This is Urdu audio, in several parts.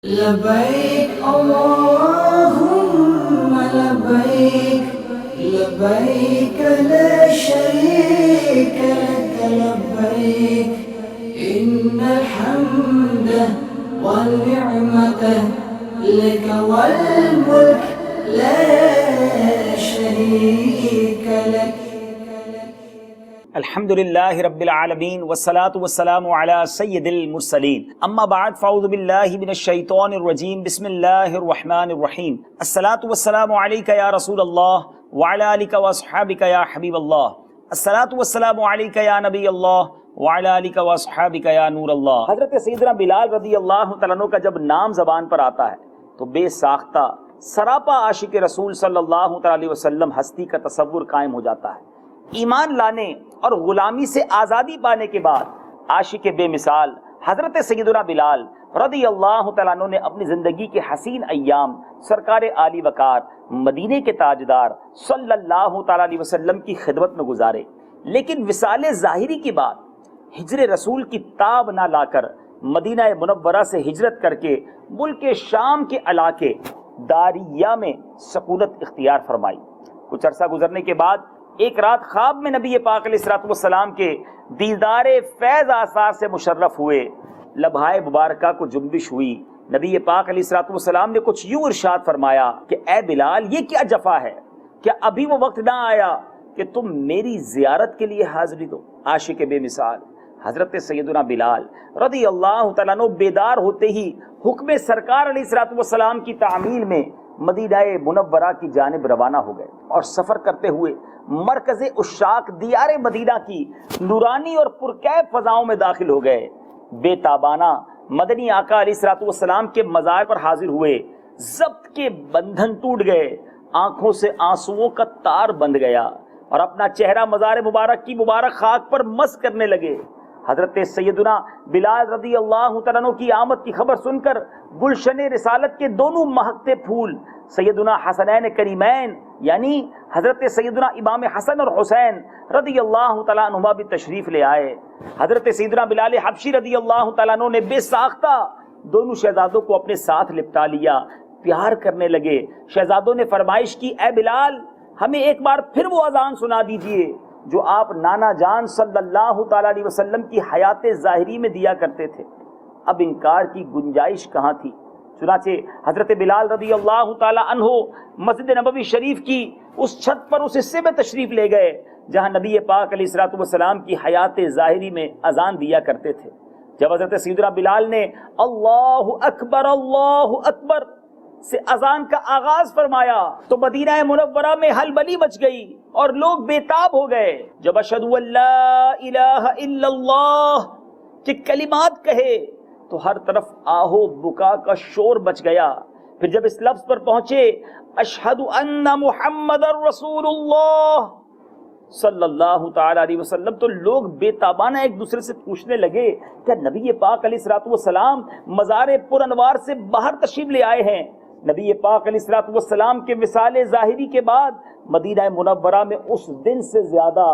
لبيك اللهم لبيك لبيك لا شريك لك لبيك إن الحمد والنعمة لك والملك لا شريك لك. الحمدللہ رب العالمین والصلاة والسلام علی سید المرسلین اما بعد فاعوذ باللہ من الشیطان الرجیم بسم اللہ الرحمن الرحیم الصلاة والسلام علیک یا رسول اللہ وعلی آلک واصحابک یا حبیب اللہ الصلاة والسلام علیک یا نبی اللہ وعلی آلک واصحابک یا نور اللہ. حضرت سیدنا بلال رضی اللہ تعالیٰ عنہ کا جب نام زبان پر آتا ہے تو بے ساختہ سراپا عاشق رسول صلی اللہ علیہ وسلم ہستی کا تصور قائم ہو جاتا ہے. ایمان لانے اور غلامی سے آزادی پانے کے بعد عاشق بے مثال حضرت سیدنا بلال رضی اللہ تعالیٰ عنہ نے اپنی زندگی کے حسین ایام سرکار عالی وقار مدینے کے تاجدار صلی اللہ تعالیٰ علیہ وسلم کی خدمت میں گزارے. لیکن وصال ظاہری کے بعد ہجر رسول کی تاب نہ لا کر مدینہ منورہ سے ہجرت کر کے ملک شام کے علاقے داریہ میں سکونت اختیار فرمائی. کچھ عرصہ گزرنے کے بعد ایک رات خواب میں نبی پاک علیہ الصلوۃ والسلام کے دیدار فیض آثار سے مشرف ہوئے. لبہائے مبارکہ کو جنبش ہوئی. نبی پاک علیہ الصلوۃ والسلام نے کچھ یوں ارشاد فرمایا کہ اے بلال، یہ کیا جفا ہے؟ کیا ابھی وہ وقت نہ آیا کہ تم میری زیارت کے لیے حاضری دو؟ عاشق بے مثال حضرت سیدنا بلال رضی اللہ تعالیٰ عنہ بیدار ہوتے ہی حکم سرکار علیہ الصلوۃ والسلام کی تعمیل میں مدینہ منورہ کی جانب روانہ ہو گئے اور سفر کرتے ہوئے مرکز عشاق دیار مدینہ کی نورانی اور پرکیف فضاؤں میں داخل ہو گئے. بے تابانہ مدنی آقا علیہ الصلوۃ والسلام کے مزار پر حاضر ہوئے. ضبط کے بندھن ٹوٹ گئے، آنکھوں سے آنسوؤں کا تار بندھ گیا اور اپنا چہرہ مزار مبارک کی مبارک خاک پر مس کرنے لگے. حضرت سیدنا بلال رضی اللہ تعالیٰ عنہ کی آمد کی خبر سن کر گلشن رسالت کے دونوں مہکتے پھول سیدنا حسنین کریمین یعنی حضرت سیدنا امام حسن اور حسین رضی اللہ تعالیٰ عنہما بھی تشریف لے آئے. حضرت سیدنا بلال حبشی رضی اللہ تعالیٰ عنہ نے بے ساختہ دونوں شہزادوں کو اپنے ساتھ لپٹا لیا، پیار کرنے لگے. شہزادوں نے فرمائش کی، اے بلال، ہمیں ایک بار پھر وہ اذان سنا دیجئے جو آپ نانا جان صلی اللہ تعالیٰ علیہ وسلم کی حیات ظاہری میں دیا کرتے تھے. اب انکار کی گنجائش کہاں تھی؟ چنانچہ حضرت بلال رضی اللہ تعالیٰ عنہ مسجد نبوی شریف کی اس چھت پر اس حصے میں تشریف لے گئے جہاں نبی پاک علیہ الصلوۃ والسلام کی حیات ظاہری میں اذان دیا کرتے تھے. جب حضرت سیدنا بلال نے اللہ اکبر سے اذان کا آغاز فرمایا تو مدینہ منورہ میں ہلبلی مچ گئی اور لوگ بےتاب ہو گئے. جب اشہد ان لا الہ الا اللہ کے کلمات کہے تو ہر طرف آہو بکا کا شور بچ گیا. پھر جب اس لفظ پر پہنچے اشہد ان محمد رسول اللہ صلی اللہ تعالی علیہ وسلم تو لوگ بے تابانہ ایک دوسرے سے پوچھنے لگے کہ نبی پاک علیہ الصلوۃ والسلام مزار پر انوار سے باہر تشریف لے آئے ہیں. نبی پاک علیہ الصلوۃ والسلام کے وصال ظاہری کے بعد مدینہ منورہ میں اس دن سے زیادہ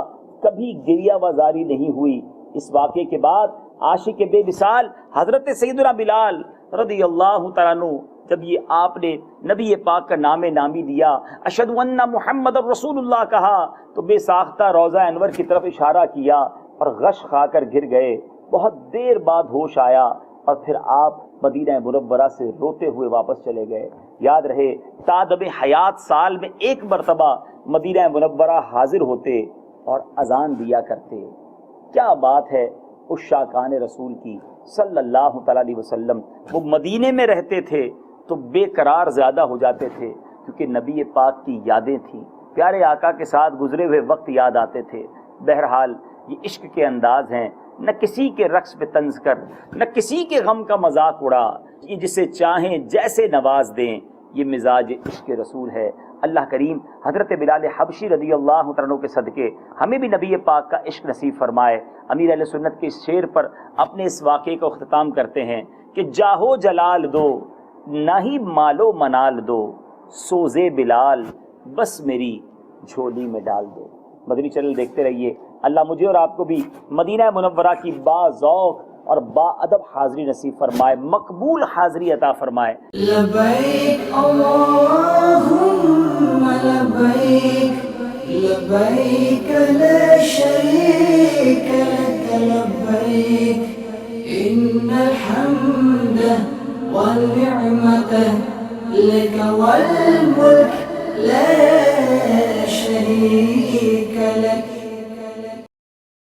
کبھی گریہ وزاری نہیں ہوئی. اس واقعے کے بعد عاشق بے مثال حضرت سیدنا بلال رضی اللہ تعالیٰ عنہ جب یہ آپ نے نبی پاک کا نام نامی دیا، اشہد ان محمد رسول اللہ کہا، تو بے ساختہ روضہ انور کی طرف اشارہ کیا اور غش کھا کر گر گئے. بہت دیر بعد ہوش آیا اور پھر آپ مدینہ منورہ سے روتے ہوئے واپس چلے گئے. یاد رہے تادب حیات سال میں ایک مرتبہ مدینہ منورہ حاضر ہوتے اور اذان دیا کرتے. کیا بات ہے عشاقان رسول کی صلی اللہ تعالیٰ علیہ وسلم. وہ مدینے میں رہتے تھے تو بے قرار زیادہ ہو جاتے تھے کیونکہ نبی پاک کی یادیں تھیں، پیارے آقا کے ساتھ گزرے ہوئے وقت یاد آتے تھے. بہرحال یہ عشق کے انداز ہیں، نہ کسی کے رقص پہ طنز کر، نہ کسی کے غم کا مذاق اڑا، یہ جسے چاہیں جیسے نواز دیں، یہ مزاج عشق رسول ہے. اللہ کریم حضرت بلال حبشی رضی اللہ عنہ کے صدقے ہمیں بھی نبی پاک کا عشق نصیب فرمائے. امیر اہل سنت کے اس شعر پر اپنے اس واقعے کو اختتام کرتے ہیں کہ جاہو جلال دو نہ ہی مالو منال دو، سوزے بلال بس میری جھولی میں ڈال دو. مدنی چینل دیکھتے رہیے. اللہ مجھے اور آپ کو بھی مدینہ منورہ کی باذوق اور با ادب حاضری نصیب فرمائے، مقبول حاضری عطا فرمائے۔ لبیک اللہم لبیک لبیک لا شریک لک لبیک ان الحمد والنعمت لک والملک لا شریک